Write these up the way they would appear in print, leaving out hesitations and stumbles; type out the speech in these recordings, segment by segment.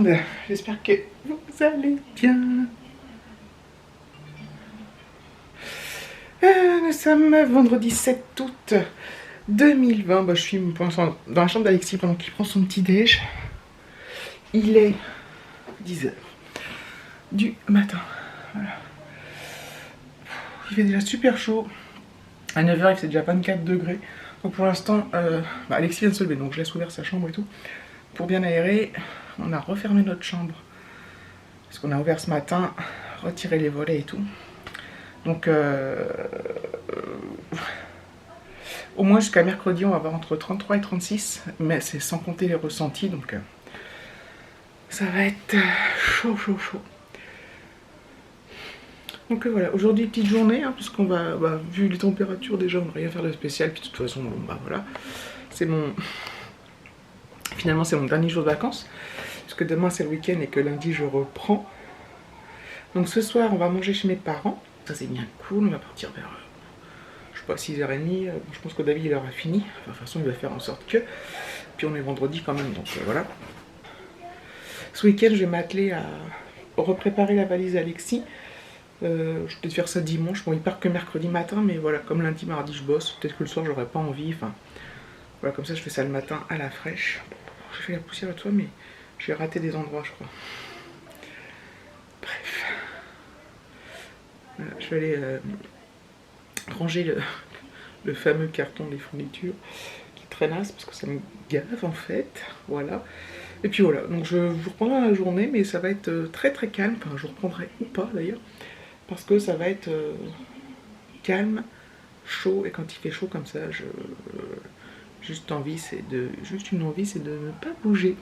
monde, j'espère que vous allez bien. Nous sommes vendredi 7 août 2020. Je suis pour l'instant dans la chambre d'Alexis pendant qu'il prend son petit déj. Il est 10h du matin. Voilà. Il fait déjà super chaud. À 9h il fait déjà 24 degrés. Donc pour l'instant, Alexis vient de se lever, donc je laisse ouvert sa chambre et tout. Pour bien aérer, on a refermé notre chambre. Parce qu'on a ouvert ce matin, retiré les volets et tout. Donc au moins jusqu'à mercredi, on va avoir entre 33 et 36. Mais c'est sans compter les ressentis, donc ça va être chaud. Donc voilà, aujourd'hui petite journée, hein, puisqu'on va, vu les températures déjà, on ne va rien faire de spécial. Puis de toute façon, voilà, c'est mon... Finalement c'est mon dernier jour de vacances, puisque demain c'est le week-end et que lundi je reprends. Donc ce soir on va manger chez mes parents, ça c'est bien cool, on va partir vers, je sais pas, 6h30, je pense que David il aura fini, enfin, de toute façon il va faire en sorte que, puis on est vendredi quand même, donc voilà. Ce week-end je vais m'atteler à repréparer la valise Alexis, je vais peut-être faire ça dimanche, bon il part que mercredi matin, mais voilà, comme lundi, mardi je bosse, peut-être que le soir j'aurai pas envie, enfin, voilà, comme ça je fais ça le matin à la fraîche. J'ai fait la poussière à toi, mais j'ai raté des endroits, je crois. Bref. Voilà, je vais aller ranger le fameux carton des fournitures qui traînasse, parce que ça me gave en fait. Voilà. Et puis voilà, donc je vous reprendrai la journée, mais ça va être très calme. Enfin, je vous reprendrai ou pas d'ailleurs, parce que ça va être calme, chaud, et quand il fait chaud comme ça, juste une envie, c'est de ne pas bouger.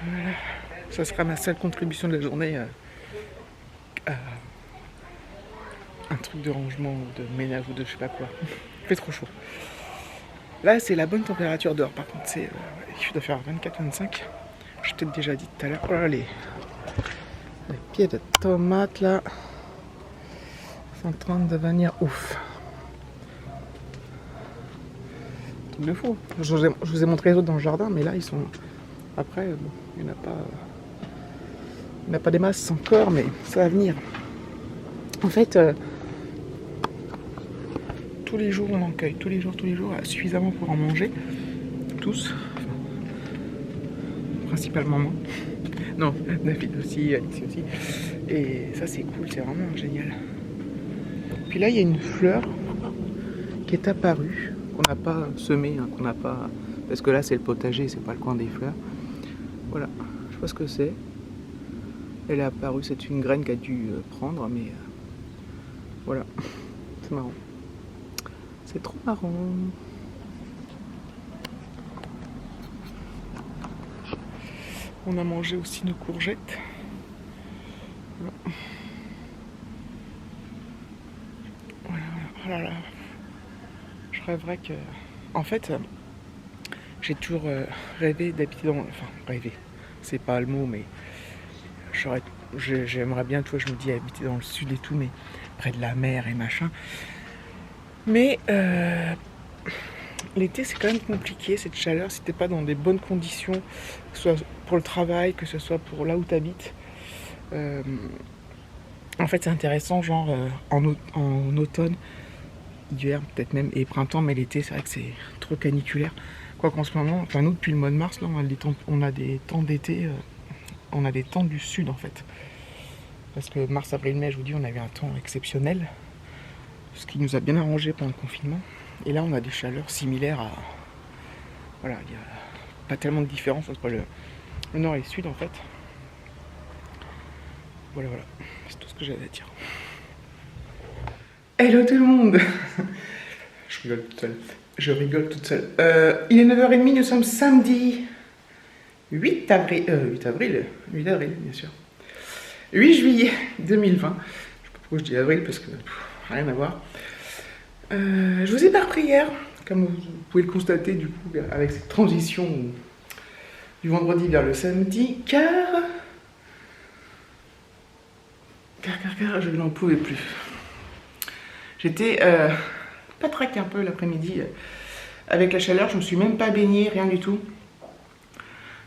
Voilà, ça sera ma seule contribution de la journée à un truc de rangement ou de ménage ou de je sais pas quoi. Il fait trop chaud. Là c'est la bonne température dehors, par contre il doit faire 24-25. Je t'ai déjà dit tout à l'heure. Oh là, les pieds de tomates là sont en train de devenir ouf. Truc de fou. Je vous ai montré les autres dans le jardin, mais là ils sont... Après, bon, il n'y en a pas des masses encore, mais ça va venir. En fait, tous les jours on en cueille, tous les jours, suffisamment pour en manger. Tous. Enfin, principalement moi. Non, David aussi, Alexis aussi. Et ça c'est cool, c'est vraiment génial. Puis là il y a une fleur qui est apparue, qu'on n'a pas semée, hein, qu'on n'a pas... Parce que là c'est le potager, c'est pas le coin des fleurs. Voilà, je sais pas ce que c'est. Elle est apparue, c'est une graine qu'a dû prendre, mais voilà, c'est marrant. C'est trop marrant. On a mangé aussi nos courgettes. Voilà. Oh là là. Je rêverais que... En fait, j'ai toujours rêvé d'habiter dans... Enfin, rêvé, c'est pas le mot, mais... J'aimerais bien, tu vois, je me dis habiter dans le sud et tout, mais près de la mer et machin. Mais l'été c'est quand même compliqué, cette chaleur, si t'es pas dans des bonnes conditions, que ce soit pour le travail, que ce soit pour là où t'habites. En fait c'est intéressant, genre en automne, hiver peut-être même, et printemps, mais l'été c'est vrai que c'est trop caniculaire. Quoi qu'en ce moment, enfin nous depuis le mois de mars, là on a des temps d'été, on a des temps du sud en fait. Parce que mars, avril, mai, je vous dis, on avait un temps exceptionnel. Ce qui nous a bien arrangé pendant le confinement. Et là, on a des chaleurs similaires à... Voilà, il n'y a pas tellement de différence entre le nord et le sud en fait. Voilà, c'est tout ce que j'avais à dire. Hello tout le monde. Je rigole toute seule. Il est 9h30, nous sommes samedi 8 avril, bien sûr. 8 juillet 2020. Je sais pas pourquoi je dis avril parce que rien à voir. Je vous ai pas repris hier, comme vous pouvez le constater du coup avec cette transition du vendredi vers le samedi, car je n'en pouvais plus. J'étais patraque un peu l'après-midi avec la chaleur, je me suis même pas baignée, rien du tout.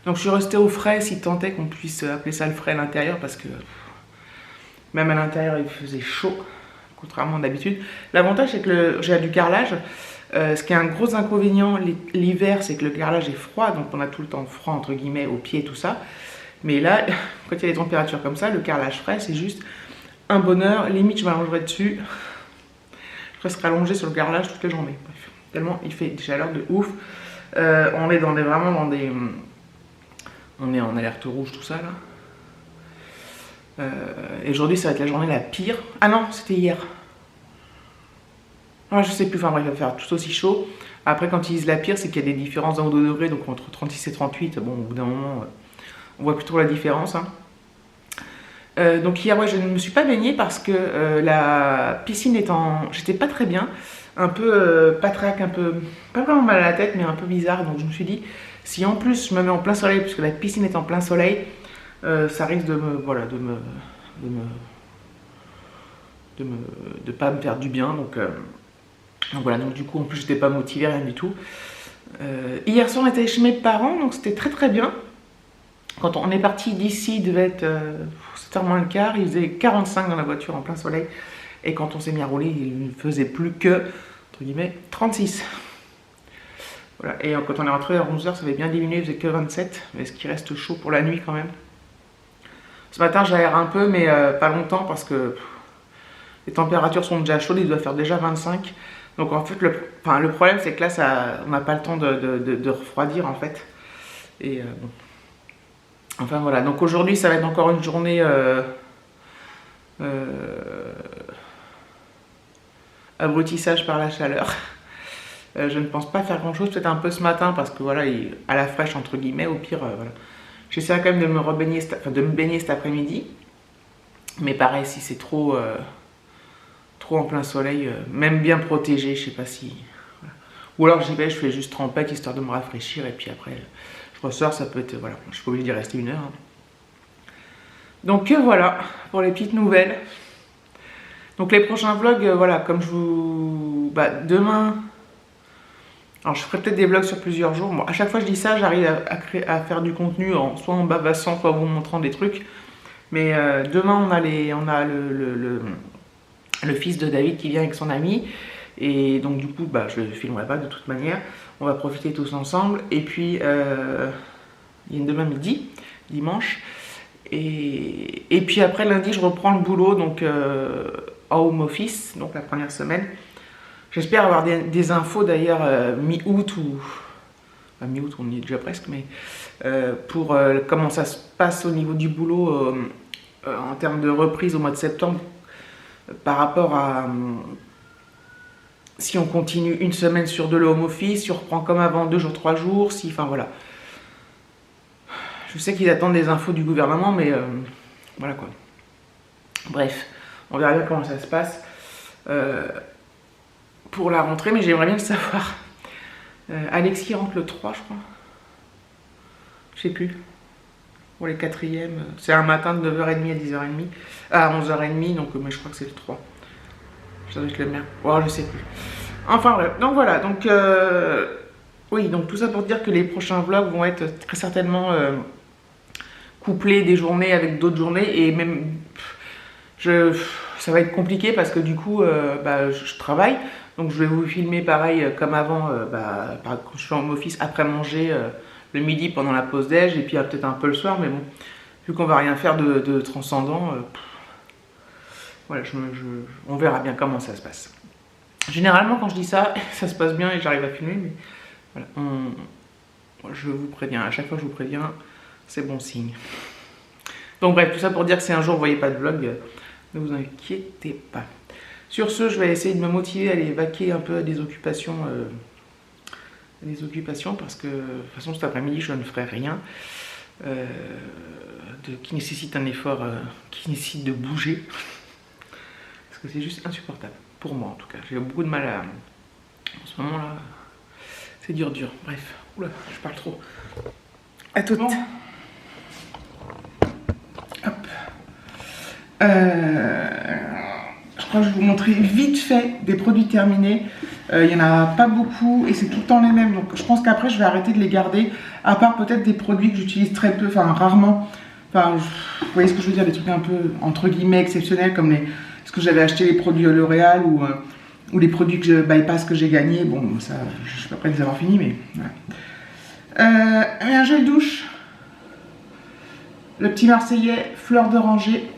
Donc je suis restée au frais, si tant est qu'on puisse appeler ça le frais à l'intérieur, parce que même à l'intérieur il faisait chaud, contrairement d'habitude. L'avantage c'est que j'ai du carrelage, ce qui est un gros inconvénient l'hiver, c'est que le carrelage est froid, donc on a tout le temps froid entre guillemets aux pieds, tout ça. Mais là, quand il y a des températures comme ça, le carrelage frais c'est juste un bonheur, limite je m'allongerai dessus. Je resterai allongée sur le carrelage toute la journée. Bref, tellement il fait des chaleurs de ouf. On est vraiment dans des... On est en alerte rouge, tout ça là. Et aujourd'hui, ça va être la journée la pire. Ah non, c'était hier. Ah, je sais plus, enfin bref, il va faire tout aussi chaud. Après, quand ils disent la pire, c'est qu'il y a des différences d'un ou deux degrés, donc entre 36 et 38. Bon, au bout d'un moment, on voit plus trop la différence. Hein. Donc hier, ouais, je ne me suis pas baignée parce que la piscine étant... J'étais pas très bien, un peu patraque, un peu... Pas vraiment mal à la tête, mais un peu bizarre. Donc je me suis dit, si en plus je me mets en plein soleil, puisque la piscine est en plein soleil, ça risque de me... Voilà, de pas me faire du bien. Donc voilà, donc du coup, en plus, j'étais pas motivée, rien du tout. Hier soir, on était chez mes parents, donc c'était très très bien. Quand on est parti d'ici, il devait être 7h moins le quart, il faisait 45 dans la voiture en plein soleil. Et quand on s'est mis à rouler, il ne faisait plus que, entre guillemets, 36. Voilà. Et quand on est rentré à 11h, ça avait bien diminué, il faisait que 27. Mais ce qui reste chaud pour la nuit quand même. Ce matin, j'aère un peu, mais pas longtemps parce que les températures sont déjà chaudes, il doit faire déjà 25. Donc en fait, le problème, c'est que là, on n'a pas le temps de refroidir en fait. Et bon. Enfin voilà, donc aujourd'hui ça va être encore une journée abrutissage par la chaleur. Je ne pense pas faire grand chose, peut-être un peu ce matin parce que voilà, à la fraîche entre guillemets, au pire, voilà. J'essaierai quand même de me baigner cet après-midi. Mais pareil, si c'est trop en plein soleil, même bien protégé, je sais pas si... Voilà. Ou alors j'y vais, je fais juste trempette histoire de me rafraîchir et puis après... Je ressors, ça peut être... Voilà, je suis pas obligée d'y rester 1 heure. Hein. Donc voilà, pour les petites nouvelles. Donc les prochains vlogs, voilà, comme je vous... demain... Alors je ferai peut-être des vlogs sur plusieurs jours. Bon, à chaque fois que je dis ça, j'arrive à faire du contenu, soit en bavassant, soit en vous montrant des trucs. Mais demain, on a le fils de David qui vient avec son ami. Et donc du coup, je le filmerai pas de toute manière. On va profiter tous ensemble. Et puis, il y a demain midi, dimanche. Et puis après, lundi, je reprends le boulot, donc en home office, donc la première semaine. J'espère avoir des infos d'ailleurs mi-août ou... Enfin, mi-août, on y est déjà presque, mais pour comment ça se passe au niveau du boulot en termes de reprise au mois de septembre par rapport à... si on continue 1 semaine sur 2 le home office, si on reprend comme avant 2 jours, 3 jours, si, enfin voilà. Je sais qu'ils attendent des infos du gouvernement, mais voilà quoi. Bref, on verra bien comment ça se passe pour la rentrée, mais j'aimerais bien le savoir. Alexis rentre le 3, je crois. Je sais plus. Pour les 4e, c'est un matin de 9h30 à 10h30. À 11h30, donc mais je crois que c'est le 3. Ça doit être le mien. Oh, je sais plus. Enfin bref, donc voilà, donc oui, donc tout ça pour dire que les prochains vlogs vont être très certainement couplés des journées avec d'autres journées et même ça va être compliqué parce que du coup je travaille, donc je vais vous filmer pareil comme avant quand je suis en office après manger le midi pendant la pause déj et puis peut-être un peu le soir, mais bon, vu qu'on va rien faire de transcendant, voilà, on verra bien comment ça se passe. Généralement quand je dis ça, ça se passe bien et j'arrive à filmer, mais voilà, je vous préviens, à chaque fois que je vous préviens, c'est bon signe. Donc bref, tout ça pour dire que si un jour vous voyez pas de vlog, ne vous inquiétez pas. Sur ce, je vais essayer de me motiver à aller vaquer un peu à des occupations, parce que de toute façon cet après-midi je ne ferai rien qui nécessite un effort, qui nécessite de bouger, parce que c'est juste insupportable, pour moi en tout cas. J'ai beaucoup de mal à... En ce moment là, c'est dur. Bref, oula, je parle trop. À toutes. Bon. Hop. Je crois que je vais vous montrer vite fait des produits terminés. Il n'y en a pas beaucoup et c'est tout le temps les mêmes. Donc je pense qu'après je vais arrêter de les garder. À part peut-être des produits que j'utilise très peu, enfin rarement. Enfin, vous voyez ce que je veux dire, des trucs un peu entre guillemets exceptionnels comme ce que j'avais acheté les produits L'Oréal ou les produits que bypass que j'ai gagnés. Bon, ça, je suis pas près de les avoir finis, mais voilà. Un gel douche. Le petit Marseillais, fleur d'oranger.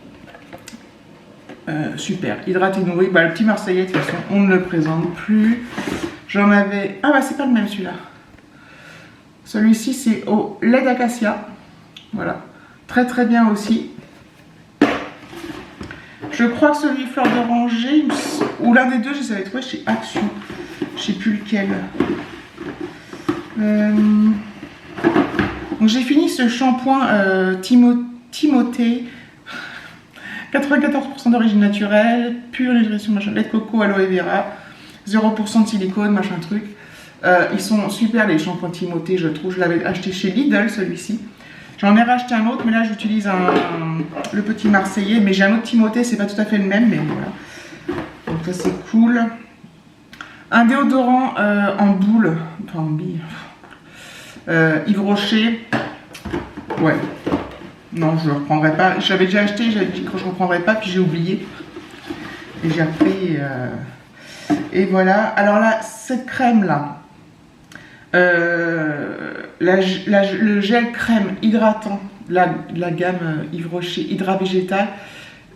Super, hydraté nourri. Le petit Marseillais, de toute façon, on ne le présente plus. J'en avais... Ah bah c'est pas le même celui-là. Celui-ci, c'est au lait d'acacia. Voilà. Très bien aussi. Je crois que celui fleur d'oranger, ou l'un des deux, je les avais trouvé chez Action. Je sais plus lequel. Donc j'ai fini ce shampoing Timothée. 94% d'origine naturelle, pure nutrition, machin, lait de coco, aloe vera, 0% de silicone, machin truc. Ils sont super les shampoings Timothée, je trouve. Je l'avais acheté chez Lidl, celui-ci. J'en ai racheté un autre, mais là j'utilise le petit Marseillais. Mais j'ai un autre Timothée, c'est pas tout à fait le même, mais voilà. Donc ça c'est cool. Un déodorant en boule, enfin en bille. Yves Rocher. Ouais. Non, je ne le reprendrai pas. J'avais déjà acheté, j'avais dit que je ne reprendrais pas, puis j'ai oublié. Et j'ai appris. Et voilà. Alors là, cette crème-là, le gel crème hydratant de la gamme Yves Rocher Hydra Végétal,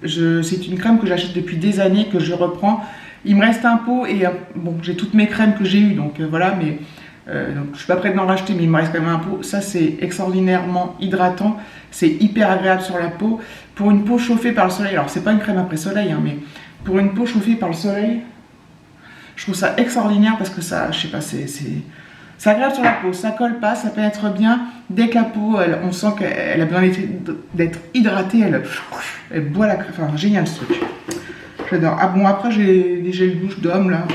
c'est une crème que j'achète depuis des années, que je reprends. Il me reste un pot et bon, j'ai toutes mes crèmes que j'ai eues, donc voilà, mais donc je suis pas prête d'en racheter, mais il me reste quand même un pot. Ça, c'est extraordinairement hydratant, c'est hyper agréable sur la peau. Pour une peau chauffée par le soleil, alors c'est pas une crème après soleil, hein, mais pour une peau chauffée par le soleil, je trouve ça extraordinaire parce que ça, je sais pas, c'est agréable sur la peau, ça colle pas, ça pénètre bien. Dès que la peau, on sent qu'elle a besoin d'être hydratée, elle boit la crème. Enfin, génial ce truc. J'adore. Ah bon, après j'ai des gels douche d'homme là.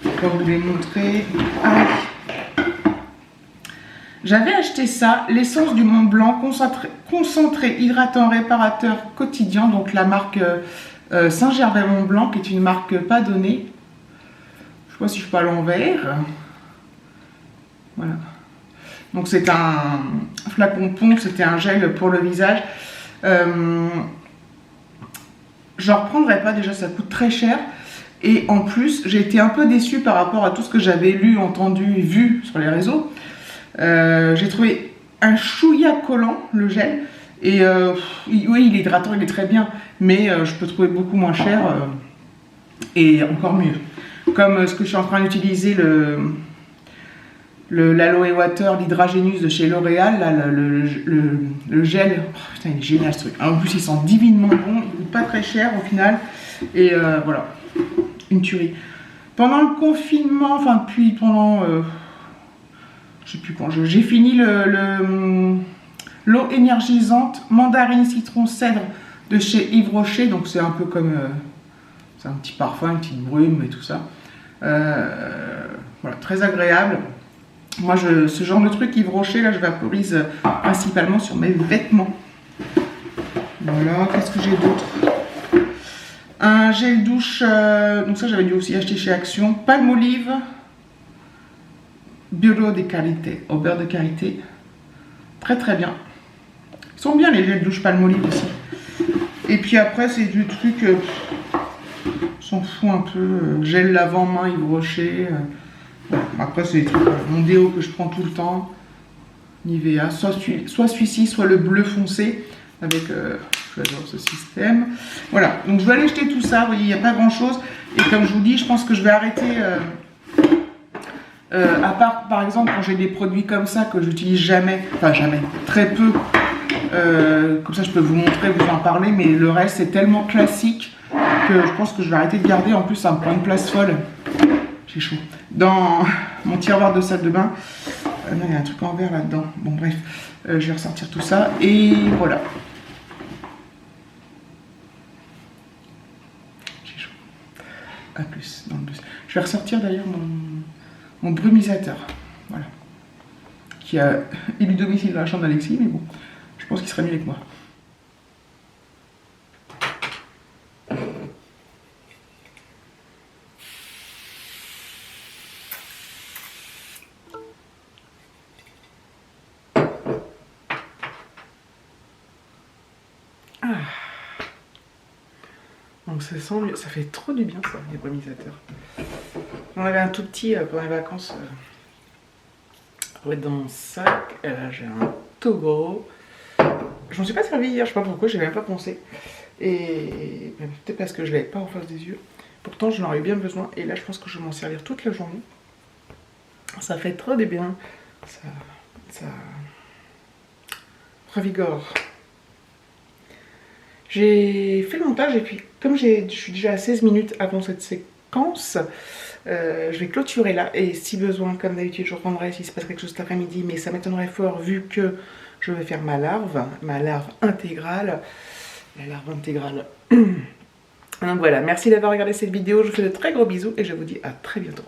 Je vais vous les montrer. Ah. J'avais acheté ça, l'essence du Mont Blanc, concentré hydratant réparateur quotidien, donc la marque Saint-Gervais Mont Blanc, qui est une marque pas donnée. Je sais pas si je peux à l'envers. Voilà. Donc c'est un flacon pompe, c'était un gel pour le visage. J'en reprendrai pas, déjà ça coûte très cher. Et en plus, j'ai été un peu déçue par rapport à tout ce que j'avais lu, entendu, vu sur les réseaux. J'ai trouvé un chouïa collant, le gel. Et oui, il est hydratant, il est très bien. Mais je peux trouver beaucoup moins cher et encore mieux. Comme ce que je suis en train d'utiliser, l'Aloe Water, l'Hydragénus de chez L'Oréal, le gel. Oh, putain, il est génial ce truc. En plus, il sent divinement bon, il coûte pas très cher au final. Et voilà, une tuerie. Pendant le confinement, enfin, puis pendant. Je sais plus quand, j'ai fini l'eau énergisante mandarine citron cèdre de chez Yves Rocher. Donc, c'est un peu comme. C'est un petit parfum, une petite brume et tout ça. Voilà, très agréable. Moi, ce genre de truc Yves Rocher, là, je vaporise principalement sur mes vêtements. Voilà, qu'est-ce que j'ai d'autre? Un gel douche, donc ça, j'avais dû aussi acheter chez Action. Palmolive, Bureau de qualité, au beurre de qualité. Très très bien. Ils sont bien les gels douche Palmolive aussi. Et puis après, c'est du truc, s'en fout un peu, gel lavant-main Yves Rocher. Après, c'est mon déo que je prends tout le temps. Nivea, soit celui-ci, soit le bleu foncé avec J'adore ce système. Voilà, donc je vais aller jeter tout ça. Vous voyez, il n'y a pas grand chose. Et comme je vous dis, je pense que je vais arrêter. À part, par exemple, quand j'ai des produits comme ça que j'utilise jamais, enfin jamais, très peu. Comme ça, je peux vous montrer, vous en parler. Mais le reste, c'est tellement classique que je pense que je vais arrêter de garder. En plus, ça me prend une place folle. J'ai chaud. Dans mon tiroir de salle de bain. Non, il y a un truc en verre là-dedans. Bon, bref. Je vais ressortir tout ça. Et voilà. J'ai chaud. À plus dans le bus. Je vais ressortir d'ailleurs mon brumisateur. Voilà. Qui a élu domicile dans la chambre d'Alexis. Mais bon, je pense qu'il serait mieux avec moi. Donc ça sent mieux, ça fait trop du bien ça, les brumisateurs. On avait un tout petit pendant les vacances pour être dans mon sac. Et là j'ai un tout gros. Je m'en suis pas servi hier, je sais pas pourquoi, j'ai même pas pensé. Et peut-être parce que je l'avais pas en face des yeux. Pourtant j'en aurais eu bien besoin. Et là je pense que je vais m'en servir toute la journée. Ça fait trop du bien. Ça revigore. J'ai fait le montage et puis comme je suis déjà à 16 minutes avant cette séquence, je vais clôturer là. Et si besoin, comme d'habitude, je reprendrai si se passe quelque chose cet après-midi, mais ça m'étonnerait fort vu que je vais faire ma larve intégrale. La larve intégrale. Donc voilà, merci d'avoir regardé cette vidéo, je vous fais de très gros bisous et je vous dis à très bientôt.